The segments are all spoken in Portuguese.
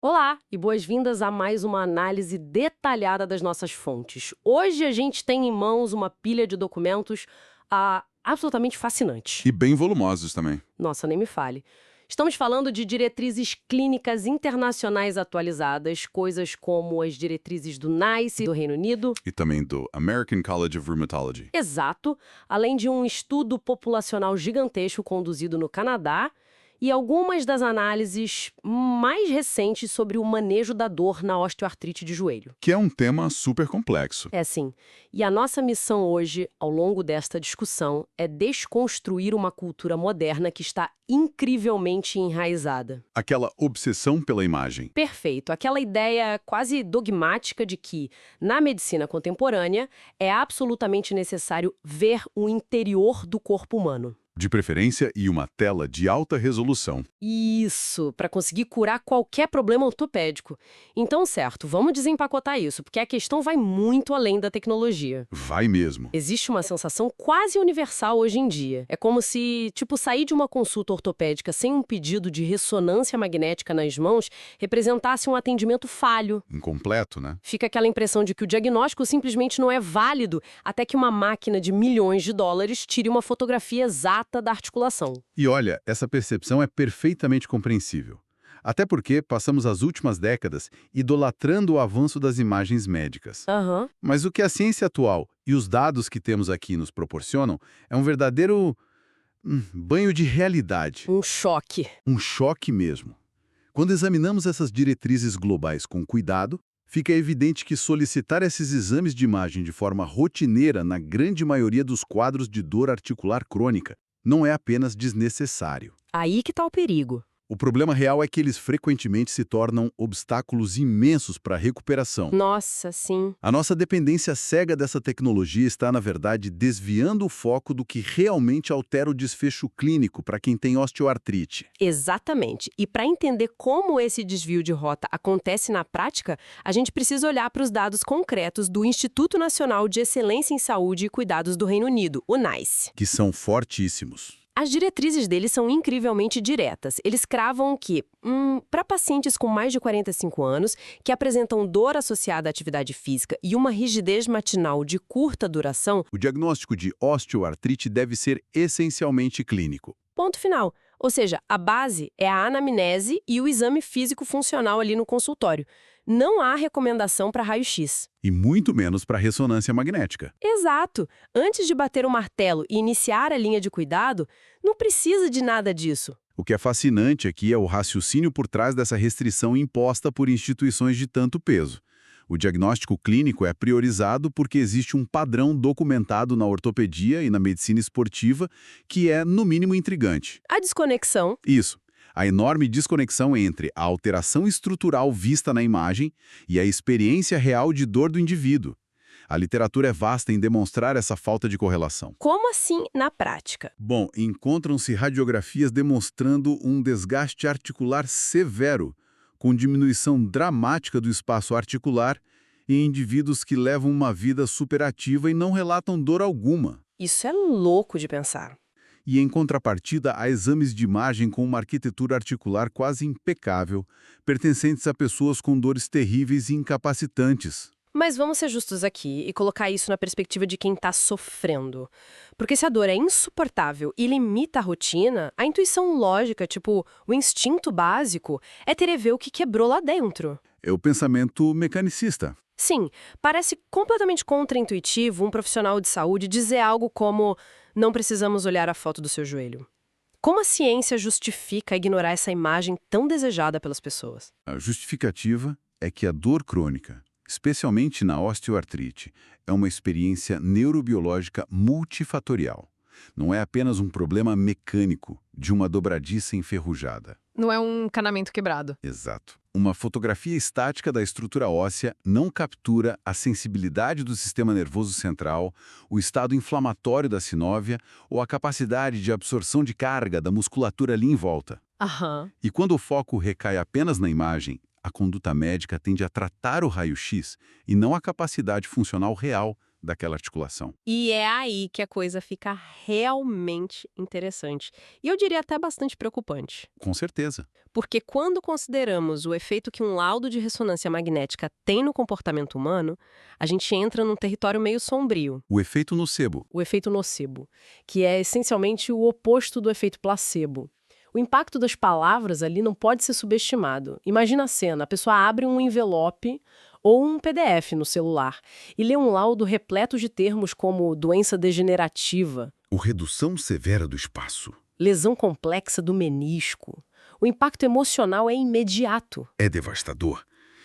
Olá e boas-vindas a mais uma análise detalhada das nossas fontes. Hoje a gente tem em mãos uma pilha de documentos absolutamente fascinante. E bem volumosos também. Nossa, nem me fale. Estamos falando de diretrizes clínicas internacionais atualizadas, coisas como as diretrizes do NICE do Reino Unido. E também do American College of Rheumatology. Exato, além de um estudo populacional gigantesco conduzido no Canadá e algumas das análises mais recentes sobre o manejo da dor na osteoartrite de joelho. Que é um tema super complexo. É sim. E a nossa missão hoje, ao longo desta discussão, é desconstruir uma cultura moderna que está incrivelmente enraizada. Aquela obsessão pela imagem. Perfeito. Aquela ideia quase dogmática de que, na medicina contemporânea, é absolutamente necessário ver o interior do corpo humano. De preferência, e uma tela de alta resolução. Isso, para conseguir curar qualquer problema ortopédico. Então, certo, vamos desempacotar isso, porque a questão vai muito além da tecnologia. Vai mesmo. Existe uma sensação quase universal hoje em dia. É como se, sair de uma consulta ortopédica sem um pedido de ressonância magnética nas mãos representasse um atendimento falho. Incompleto, né? Fica aquela impressão de que o diagnóstico simplesmente não é válido até que uma máquina de milhões de dólares tire uma fotografia exata da articulação. E olha, essa percepção é perfeitamente compreensível. Até porque passamos as últimas décadas idolatrando o avanço das imagens médicas. Aham. Mas o que a ciência atual e os dados que temos aqui nos proporcionam é um verdadeiro banho de realidade. Um choque. Um choque mesmo. Quando examinamos essas diretrizes globais com cuidado, fica evidente que solicitar esses exames de imagem de forma rotineira na grande maioria dos quadros de dor articular crônica não é apenas desnecessário. Aí que tá o perigo. O problema real é que eles frequentemente se tornam obstáculos imensos para a recuperação. Nossa, sim. A nossa dependência cega dessa tecnologia está, na verdade, desviando o foco do que realmente altera o desfecho clínico para quem tem osteoartrite. Exatamente. E para entender como esse desvio de rota acontece na prática, a gente precisa olhar para os dados concretos do Instituto Nacional de Excelência em Saúde e Cuidados do Reino Unido, o NICE. Que são fortíssimos. As diretrizes deles são incrivelmente diretas. Eles cravam que, para pacientes com mais de 45 anos, que apresentam dor associada à atividade física e uma rigidez matinal de curta duração, O diagnóstico de osteoartrite deve ser essencialmente clínico. ponto final. Ou seja, a base é a anamnese e o exame físico funcional ali no consultório. Não há recomendação para raio-x. E muito menos para ressonância magnética. Exato. Antes de bater o martelo e iniciar a linha de cuidado, não precisa de nada disso. O que é fascinante aqui é o raciocínio por trás dessa restrição imposta por instituições de tanto peso. O diagnóstico clínico é priorizado porque existe um padrão documentado na ortopedia e na medicina esportiva que é, no mínimo, intrigante. A desconexão. Isso. A enorme desconexão entre a alteração estrutural vista na imagem e a experiência real de dor do indivíduo. A literatura é vasta em demonstrar essa falta de correlação. Como assim na prática? Bom, encontram-se radiografias demonstrando um desgaste articular severo, com diminuição dramática do espaço articular em indivíduos que levam uma vida superativa e não relatam dor alguma. Isso é louco de pensar. E, em contrapartida, há exames de imagem com uma arquitetura articular quase impecável, pertencentes a pessoas com dores terríveis e incapacitantes. Mas vamos ser justos aqui e colocar isso na perspectiva de quem está sofrendo. Porque se a dor é insuportável e limita a rotina, a intuição lógica, o instinto básico, é ter ver o que quebrou lá dentro. É o pensamento mecanicista. Sim, parece completamente contraintuitivo um profissional de saúde dizer algo como não precisamos olhar a foto do seu joelho. Como a ciência justifica ignorar essa imagem tão desejada pelas pessoas? A justificativa é que a dor crônica, especialmente na osteoartrite, é uma experiência neurobiológica multifatorial. Não é apenas um problema mecânico de uma dobradiça enferrujada. Não é um encanamento quebrado. Exato. Uma fotografia estática da estrutura óssea não captura a sensibilidade do sistema nervoso central, o estado inflamatório da sinóvia ou a capacidade de absorção de carga da musculatura ali em volta. Aham. E quando o foco recai apenas na imagem, a conduta médica tende a tratar o raio-x e não a capacidade funcional real daquela articulação. E é aí que a coisa fica realmente interessante. E eu diria até bastante preocupante. Com certeza. Porque quando consideramos o efeito que um laudo de ressonância magnética tem no comportamento humano, a gente entra num território meio sombrio, O efeito nocebo. o efeito nocebo, que é essencialmente o oposto do efeito placebo. O impacto das palavras ali não pode ser subestimado. Imagina a cena, a pessoa abre um envelope ou um PDF no celular e lê um laudo repleto de termos como doença degenerativa, O redução severa do espaço. lesão complexa do menisco. O impacto emocional é imediato. É devastador.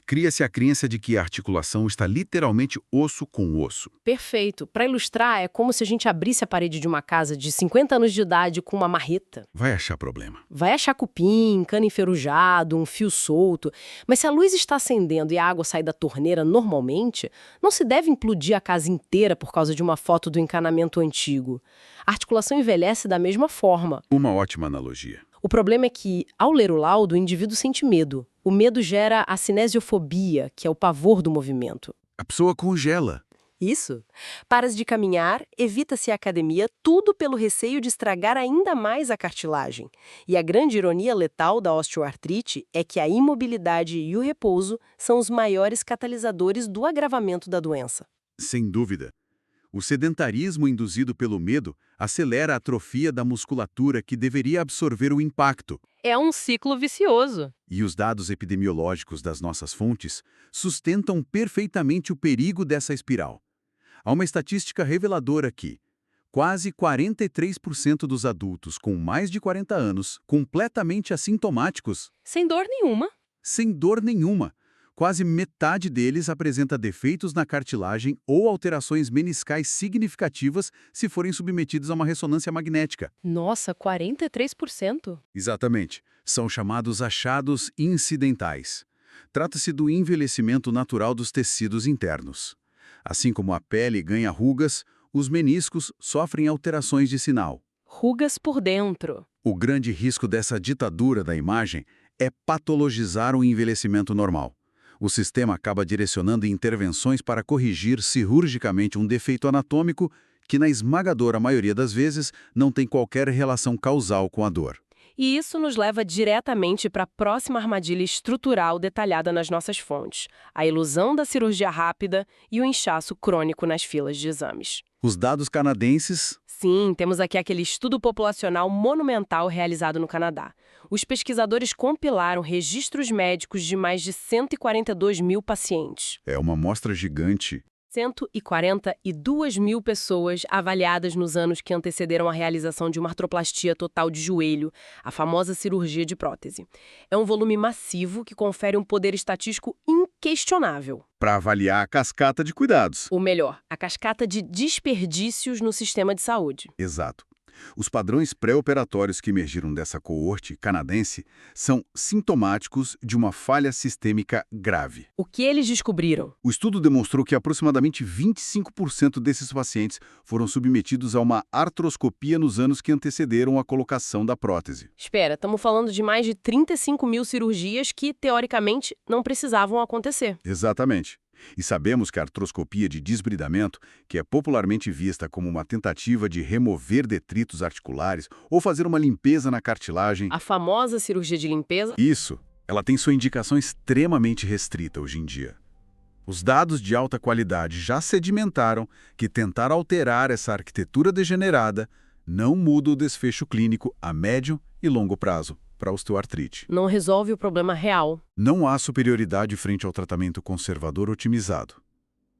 Cria-se a crença de que a articulação está literalmente osso com osso. Perfeito. Para ilustrar, é como se a gente abrisse a parede de uma casa de 50 anos de idade com uma marreta. Vai achar problema. Vai achar cupim, cano enferrujado, um fio solto. Mas se a luz está acendendo e a água sai da torneira normalmente, não se deve implodir a casa inteira por causa de uma foto do encanamento antigo. A articulação envelhece da mesma forma. Uma ótima analogia. O problema é que, ao ler o laudo, o indivíduo sente medo. O medo gera a cinesiofobia, que é o pavor do movimento. A pessoa congela. Isso. Paras de caminhar, evita-se a academia, tudo pelo receio de estragar ainda mais a cartilagem. E a grande ironia letal da osteoartrite é que a imobilidade e o repouso são os maiores catalisadores do agravamento da doença. Sem dúvida. O sedentarismo induzido pelo medo acelera a atrofia da musculatura que deveria absorver o impacto. É um ciclo vicioso. E os dados epidemiológicos das nossas fontes sustentam perfeitamente o perigo dessa espiral. Há uma estatística reveladora que quase 43% dos adultos com mais de 40 anos, completamente assintomáticos, Sem dor nenhuma. sem dor nenhuma, quase metade deles apresenta defeitos na cartilagem ou alterações meniscais significativas se forem submetidos a uma ressonância magnética. Nossa, 43%? Exatamente. São chamados achados incidentais. Trata-se do envelhecimento natural dos tecidos internos. Assim como a pele ganha rugas, os meniscos sofrem alterações de sinal. Rugas por dentro. O grande risco dessa ditadura da imagem é patologizar o envelhecimento normal. O sistema acaba direcionando intervenções para corrigir cirurgicamente um defeito anatômico que, na esmagadora maioria das vezes, não tem qualquer relação causal com a dor. E isso nos leva diretamente para a próxima armadilha estrutural detalhada nas nossas fontes, a ilusão da cirurgia rápida e o inchaço crônico nas filas de exames. Os dados canadenses... Sim, temos aqui aquele estudo populacional monumental realizado no Canadá. Os pesquisadores compilaram registros médicos de mais de 142 mil pacientes. É uma amostra gigante. 142 mil pessoas avaliadas nos anos que antecederam a realização de uma artroplastia total de joelho, a famosa cirurgia de prótese. É um volume massivo que confere um poder estatístico inquestionável. Para avaliar a cascata de cuidados. Ou melhor, a cascata de desperdícios no sistema de saúde. Exato. Os padrões pré-operatórios que emergiram dessa coorte canadense são sintomáticos de uma falha sistêmica grave. O que eles descobriram? O estudo demonstrou que aproximadamente 25% desses pacientes foram submetidos a uma artroscopia nos anos que antecederam a colocação da prótese. Espera, estamos falando de mais de 35 mil cirurgias que, teoricamente, não precisavam acontecer. Exatamente. E sabemos que a artroscopia de desbridamento, que é popularmente vista como uma tentativa de remover detritos articulares ou fazer uma limpeza na cartilagem... A famosa cirurgia de limpeza? Isso, ela tem sua indicação extremamente restrita hoje em dia. Os dados de alta qualidade já sedimentaram que tentar alterar essa arquitetura degenerada não muda o desfecho clínico a médio e longo prazo para a osteoartrite. Não resolve o problema real. Não há superioridade frente ao tratamento conservador otimizado.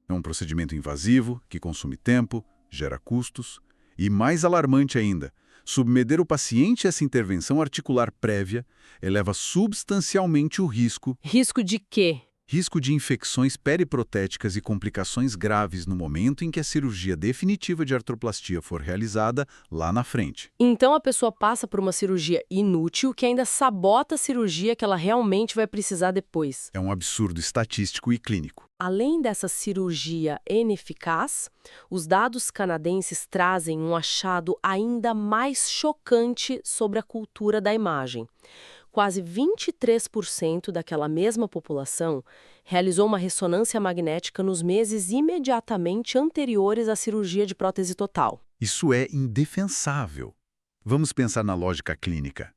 É um procedimento invasivo, que consome tempo, gera custos e, mais alarmante ainda, submeter o paciente a essa intervenção articular prévia eleva substancialmente o risco. Risco de quê? Risco de infecções periprotéticas e complicações graves no momento em que a cirurgia definitiva de artroplastia for realizada lá na frente. Então a pessoa passa por uma cirurgia inútil que ainda sabota a cirurgia que ela realmente vai precisar depois. É um absurdo estatístico e clínico. Além dessa cirurgia ineficaz, os dados canadenses trazem um achado ainda mais chocante sobre a cultura da imagem. quase 23% daquela mesma população realizou uma ressonância magnética nos meses imediatamente anteriores à cirurgia de prótese total. Isso é indefensável. Vamos pensar na lógica clínica.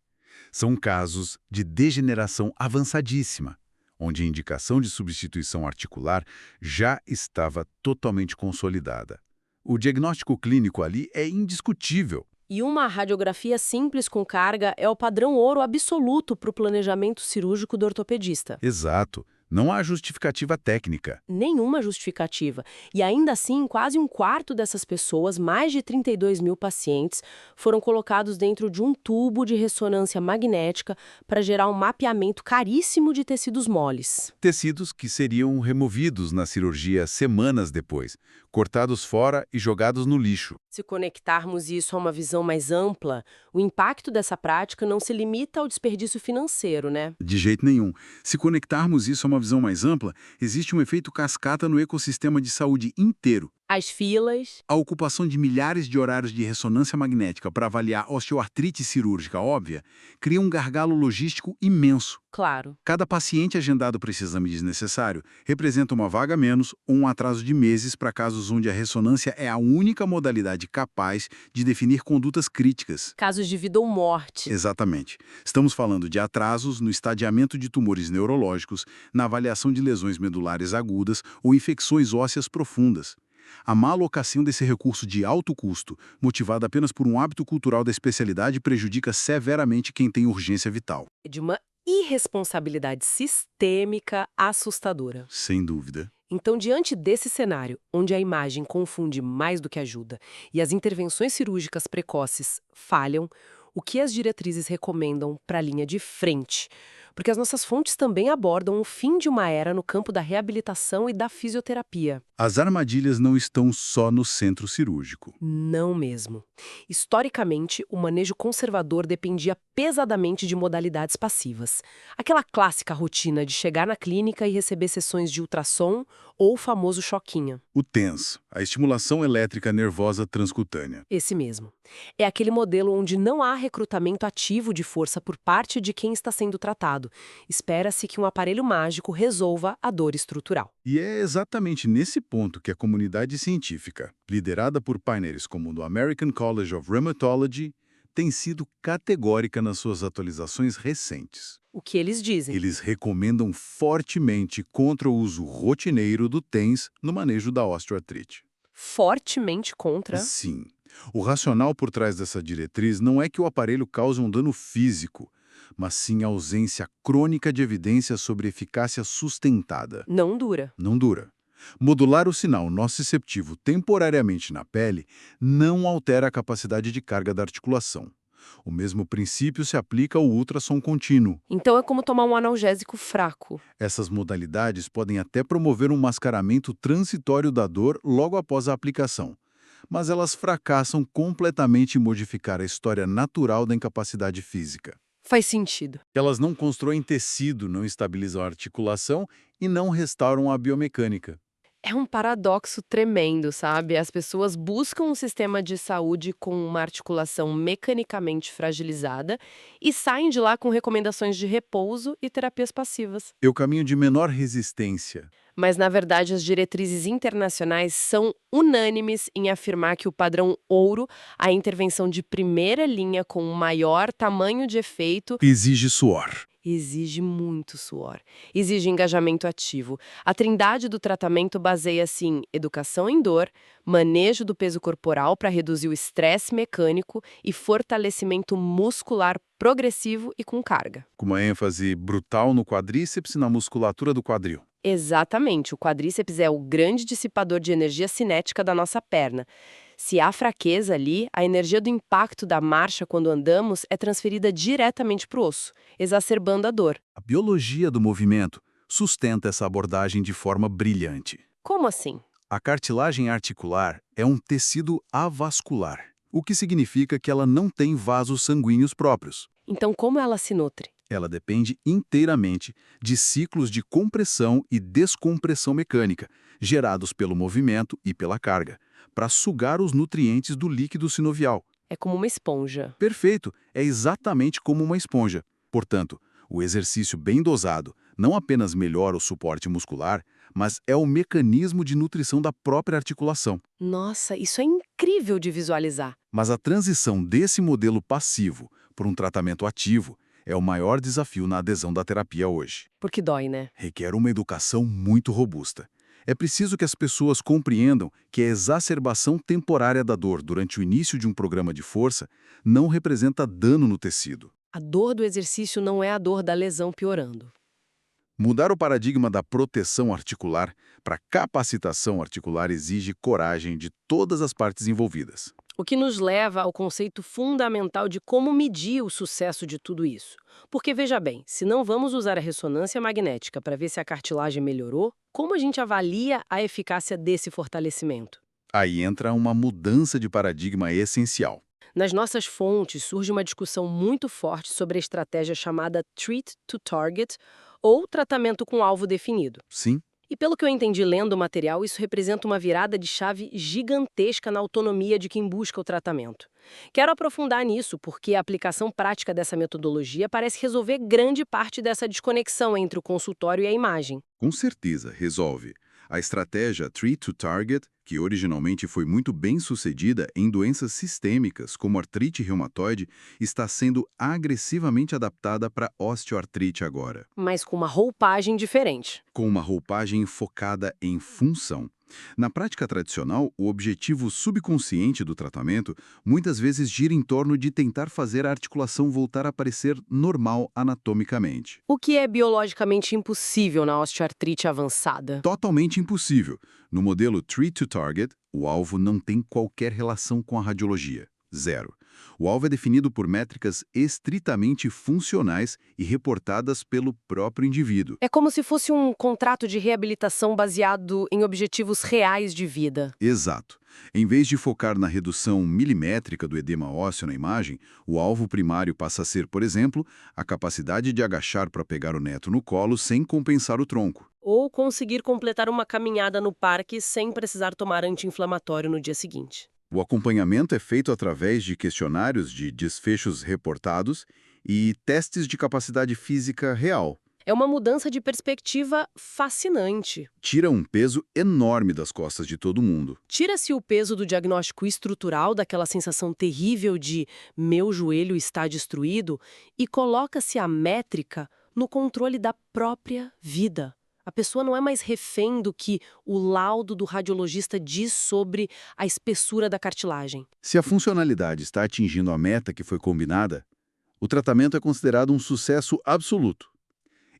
São casos de degeneração avançadíssima, onde a indicação de substituição articular já estava totalmente consolidada. O diagnóstico clínico ali é indiscutível. E uma radiografia simples com carga é o padrão ouro absoluto para o planejamento cirúrgico do ortopedista. Exato. Não há justificativa técnica. Nenhuma justificativa. E ainda assim, quase um quarto dessas pessoas, mais de 32 mil pacientes, foram colocados dentro de um tubo de ressonância magnética para gerar um mapeamento caríssimo de tecidos moles. Tecidos que seriam removidos na cirurgia semanas depois, cortados fora e jogados no lixo. Se conectarmos isso a uma visão mais ampla, o impacto dessa prática não se limita ao desperdício financeiro, né? De jeito nenhum. Se conectarmos isso a uma visão mais ampla, existe um efeito cascata no ecossistema de saúde inteiro. As filas... A ocupação de milhares de horários de ressonância magnética para avaliar osteoartrite cirúrgica óbvia cria um gargalo logístico imenso. Claro. Cada paciente agendado para esse exame desnecessário representa uma vaga a menos ou um atraso de meses para casos onde a ressonância é a única modalidade capaz de definir condutas críticas. Casos de vida ou morte. Exatamente. Estamos falando de atrasos no estadiamento de tumores neurológicos, na avaliação de lesões medulares agudas ou infecções ósseas profundas. A má alocação desse recurso de alto custo, motivada apenas por um hábito cultural da especialidade, prejudica severamente quem tem urgência vital. É de uma irresponsabilidade sistêmica assustadora. Sem dúvida. Então, diante desse cenário, onde a imagem confunde mais do que ajuda e as intervenções cirúrgicas precoces falham, o que as diretrizes recomendam para a linha de frente? Porque as nossas fontes também abordam o fim de uma era no campo da reabilitação e da fisioterapia. As armadilhas não estão só no centro cirúrgico. Não mesmo. Historicamente, o manejo conservador dependia pesadamente de modalidades passivas. Aquela clássica rotina de chegar na clínica e receber sessões de ultrassom ou o famoso choquinho. O TENS, a estimulação elétrica nervosa transcutânea. Esse mesmo. É aquele modelo onde não há recrutamento ativo de força por parte de quem está sendo tratado. Espera-se que um aparelho mágico resolva a dor estrutural. E é exatamente nesse ponto que a comunidade científica, liderada por painéis como o do American College of Rheumatology, tem sido categórica nas suas atualizações recentes. O que eles dizem? Eles recomendam fortemente contra o uso rotineiro do TENS no manejo da osteoartrite. Fortemente contra? Sim. O racional por trás dessa diretriz não é que o aparelho cause um dano físico, mas sim a ausência crônica de evidência sobre eficácia sustentada. Não dura. Não dura. Modular o sinal nociceptivo temporariamente na pele não altera a capacidade de carga da articulação. O mesmo princípio se aplica ao ultrassom contínuo. Então é como tomar um analgésico fraco. Essas modalidades podem até promover um mascaramento transitório da dor logo após a aplicação, mas elas fracassam completamente em modificar a história natural da incapacidade física. Faz sentido. Elas não constroem tecido, não estabilizam a articulação e não restauram a biomecânica. É um paradoxo tremendo, sabe? As pessoas buscam um sistema de saúde com uma articulação mecanicamente fragilizada e saem de lá com recomendações de repouso e terapias passivas. É o caminho de menor resistência. Mas, na verdade, as diretrizes internacionais são unânimes em afirmar que o padrão ouro, a intervenção de primeira linha com um maior tamanho de efeito, Exige suor. exige muito suor, exige engajamento ativo. A trindade do tratamento baseia-se em educação em dor, manejo do peso corporal para reduzir o estresse mecânico e fortalecimento muscular progressivo e com carga. Com uma ênfase brutal no quadríceps e na musculatura do quadril. Exatamente, o quadríceps é o grande dissipador de energia cinética da nossa perna. Se há fraqueza ali, a energia do impacto da marcha quando andamos é transferida diretamente para o osso, exacerbando a dor. A biologia do movimento sustenta essa abordagem de forma brilhante. Como assim? A cartilagem articular é um tecido avascular, o que significa que ela não tem vasos sanguíneos próprios. Então, como ela se nutre? Ela depende inteiramente de ciclos de compressão e descompressão mecânica, gerados pelo movimento e pela carga, para sugar os nutrientes do líquido sinovial. É como uma esponja. Perfeito, é exatamente como uma esponja. Portanto, o exercício bem dosado não apenas melhora o suporte muscular, mas é o mecanismo de nutrição da própria articulação. Nossa, isso é incrível de visualizar. Mas a transição desse modelo passivo para um tratamento ativo é o maior desafio na adesão da terapia hoje. Porque dói, né? Requer uma educação muito robusta. É preciso que as pessoas compreendam que a exacerbação temporária da dor durante o início de um programa de força não representa dano no tecido. A dor do exercício não é a dor da lesão piorando. Mudar o paradigma da proteção articular para capacitação articular exige coragem de todas as partes envolvidas. O que nos leva ao conceito fundamental de como medir o sucesso de tudo isso. Porque, veja bem, se não vamos usar a ressonância magnética para ver se a cartilagem melhorou, como a gente avalia a eficácia desse fortalecimento? Aí entra uma mudança de paradigma essencial. Nas nossas fontes surge uma discussão muito forte sobre a estratégia chamada Treat to Target, ou tratamento com alvo definido. Sim, E pelo que eu entendi lendo o material, isso representa uma virada de chave gigantesca na autonomia de quem busca o tratamento. Quero aprofundar nisso porque a aplicação prática dessa metodologia parece resolver grande parte dessa desconexão entre o consultório e a imagem. com certeza resolve. A estratégia Treat to Target, que originalmente foi muito bem sucedida em doenças sistêmicas como artrite reumatoide, está sendo agressivamente adaptada para osteoartrite agora, Mas com uma roupagem diferente. com uma roupagem focada em função. Na prática tradicional, o objetivo subconsciente do tratamento muitas vezes gira em torno de tentar fazer a articulação voltar a parecer normal anatomicamente. O que é biologicamente impossível na osteoartrite avançada. Totalmente impossível. No modelo Treat to Target, o alvo não tem qualquer relação com a radiologia. Zero. O alvo é definido por métricas estritamente funcionais e reportadas pelo próprio indivíduo. É como se fosse um contrato de reabilitação baseado em objetivos reais de vida. Exato. Em vez de focar na redução milimétrica do edema ósseo na imagem, o alvo primário passa a ser, por exemplo, a capacidade de agachar para pegar o neto no colo sem compensar o tronco. Ou conseguir completar uma caminhada no parque sem precisar tomar anti-inflamatório no dia seguinte. O acompanhamento é feito através de questionários de desfechos reportados e testes de capacidade física real. É uma mudança de perspectiva fascinante. Tira um peso enorme das costas de todo mundo. Tira-se o peso do diagnóstico estrutural, daquela sensação terrível de meu joelho está destruído, e coloca-se a métrica no controle da própria vida. A pessoa não é mais refém do que o laudo do radiologista diz sobre a espessura da cartilagem. Se a funcionalidade está atingindo a meta que foi combinada, o tratamento é considerado um sucesso absoluto,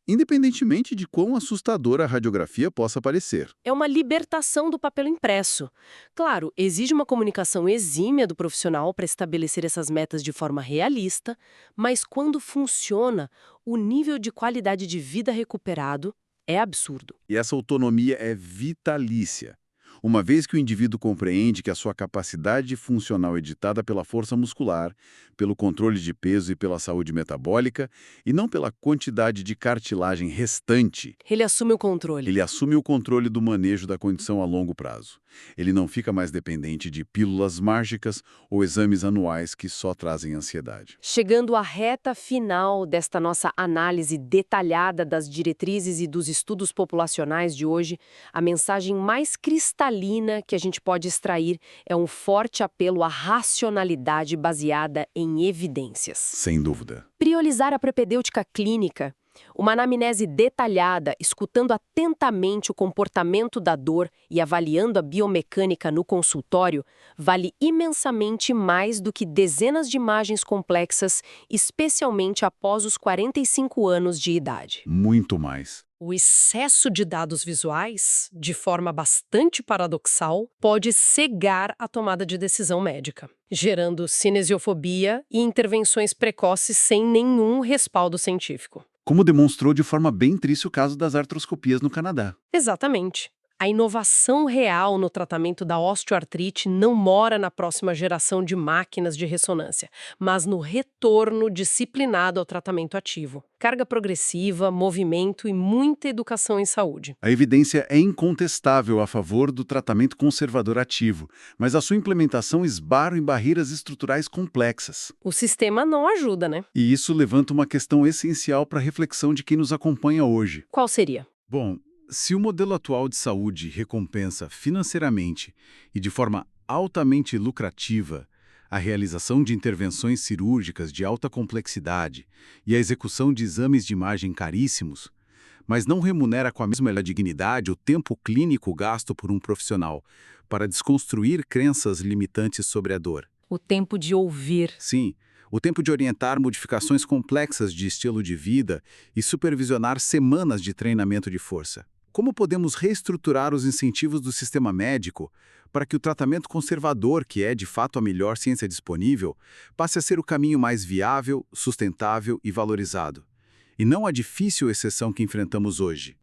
independentemente de quão assustadora a radiografia possa parecer. É uma libertação do papel impresso. Claro, exige uma comunicação exímia do profissional para estabelecer essas metas de forma realista, mas quando funciona, o nível de qualidade de vida recuperado é absurdo. E essa autonomia é vitalícia. Uma vez que o indivíduo compreende que a sua capacidade funcional é ditada pela força muscular, pelo controle de peso e pela saúde metabólica, e não pela quantidade de cartilagem restante, Ele assume o controle. ele assume o controle do manejo da condição a longo prazo. Ele não fica mais dependente de pílulas mágicas ou exames anuais que só trazem ansiedade. Chegando à reta final desta nossa análise detalhada das diretrizes e dos estudos populacionais de hoje, a mensagem mais cristalina que a gente pode extrair é um forte apelo à racionalidade baseada em evidências. Sem dúvida. Priorizar a propedêutica clínica, uma anamnese detalhada, escutando atentamente o comportamento da dor e avaliando a biomecânica no consultório, vale imensamente mais do que dezenas de imagens complexas, especialmente após os 45 anos de idade. Muito mais. O excesso de dados visuais, de forma bastante paradoxal, pode cegar a tomada de decisão médica, gerando cinesiofobia e intervenções precoces sem nenhum respaldo científico. Como demonstrou de forma bem triste o caso das artroscopias no Canadá. Exatamente. A inovação real no tratamento da osteoartrite não mora na próxima geração de máquinas de ressonância, mas no retorno disciplinado ao tratamento ativo. Carga progressiva, movimento e muita educação em saúde. A evidência é incontestável a favor do tratamento conservador ativo, mas a sua implementação esbarra em barreiras estruturais complexas. O sistema não ajuda, né? E isso levanta uma questão essencial para a reflexão de quem nos acompanha hoje. Qual seria? Bom, se o modelo atual de saúde recompensa financeiramente e de forma altamente lucrativa a realização de intervenções cirúrgicas de alta complexidade e a execução de exames de imagem caríssimos, mas não remunera com a mesma dignidade o tempo clínico gasto por um profissional para desconstruir crenças limitantes sobre a dor. O tempo de ouvir. Sim, o tempo de orientar modificações complexas de estilo de vida e supervisionar semanas de treinamento de força. Como podemos reestruturar os incentivos do sistema médico para que o tratamento conservador, que é de fato a melhor ciência disponível, passe a ser o caminho mais viável, sustentável e valorizado? E não a difícil exceção que enfrentamos hoje.